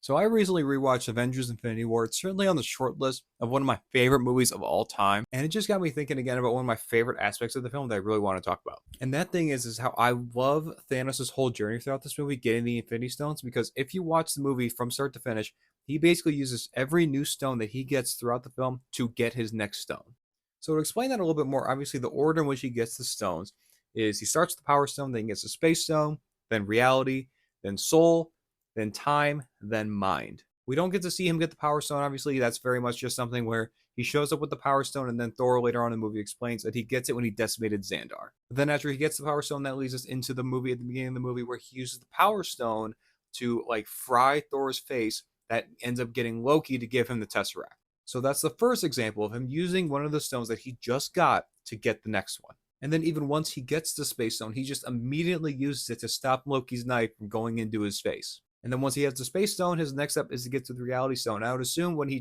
So I recently rewatched Avengers Infinity War. It's certainly on the short list of one of my favorite movies of all time. And it just got me thinking again about one of my favorite aspects of the film that I really want to talk about. And that thing is how I love Thanos' whole journey throughout this movie, getting the Infinity Stones, because if you watch the movie from start to finish, he basically uses every new stone that he gets throughout the film to get his next stone. So to explain that a little bit more, obviously the order in which he gets the stones is he starts with the Power Stone, then he gets the Space Stone, then Reality, then Soul, then Time, then Mind. We don't get to see him get the Power Stone, obviously. That's very much just something where he shows up with the Power Stone, and then Thor later on in the movie explains that he gets it when he decimated Xandar. But then after he gets the Power Stone, that leads us into the movie at the beginning of the movie where he uses the Power Stone to like fry Thor's face. That ends up getting Loki to give him the Tesseract. So that's the first example of him using one of the stones that he just got to get the next one. And then even once he gets the Space Stone, he just immediately uses it to stop Loki's knife from going into his face. And then once he has the Space Stone, his next step is to get to the Reality Stone. I would assume when he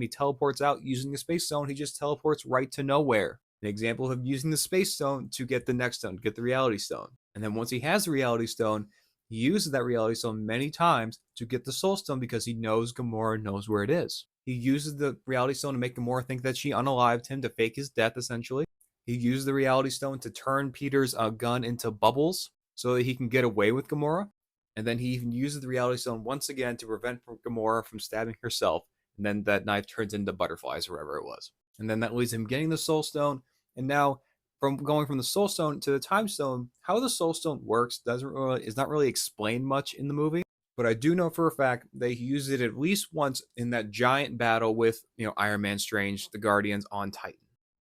teleports out using the Space Stone, he just teleports right to nowhere. An example of him using the Space Stone to get the next stone, to get the Reality Stone. And then once he has the Reality Stone, he uses that Reality Stone many times to get the Soul Stone because he knows Gamora knows where it is. He uses the Reality Stone to make Gamora think that she unalived him to fake his death, essentially. He used the Reality Stone to turn Peter's gun into bubbles so that he can get away with Gamora. And then he even uses the Reality Stone once again to prevent Gamora from stabbing herself. And then that knife turns into butterflies or whatever it was. And then that leads him getting the Soul Stone. And now, from going from the Soul Stone to the Time Stone, how the Soul Stone works is not really explained much in the movie. But I do know for a fact they use it at least once in that giant battle with Iron Man, Strange, the Guardians on Titan.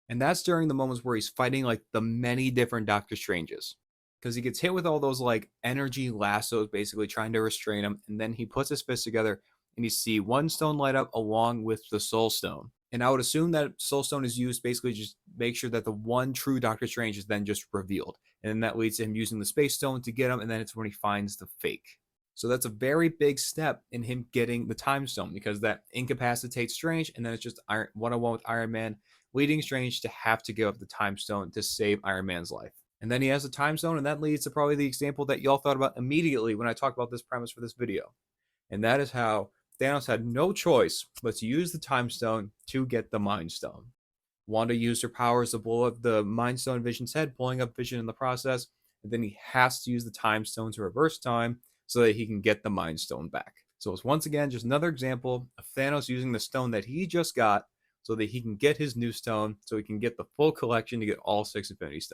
And that's during the moments where he's fighting like the many different Doctor Stranges. Because he gets hit with all those like energy lassos basically trying to restrain him. And then he puts his fists together and you see one stone light up along with the Soul Stone. And I would assume that Soul Stone is used basically just make sure that the one true Doctor Strange is then just revealed. And then that leads to him using the Space Stone to get him. And then it's when he finds the fake. So that's a very big step in him getting the Time Stone because that incapacitates Strange. And then it's just one-on-one with Iron Man, leading Strange to have to give up the Time Stone to save Iron Man's life. And then he has a Time Stone, and that leads to probably the example that y'all thought about immediately when I talked about this premise for this video. And that is how Thanos had no choice but to use the Time Stone to get the Mind Stone. Wanda used her powers to blow up the Mind Stone in Vision's head, blowing up Vision in the process. And then he has to use the Time Stone to reverse time so that he can get the Mind Stone back. So it's once again just another example of Thanos using the stone that he just got so that he can get his new stone, so he can get the full collection to get all 6 Infinity Stones.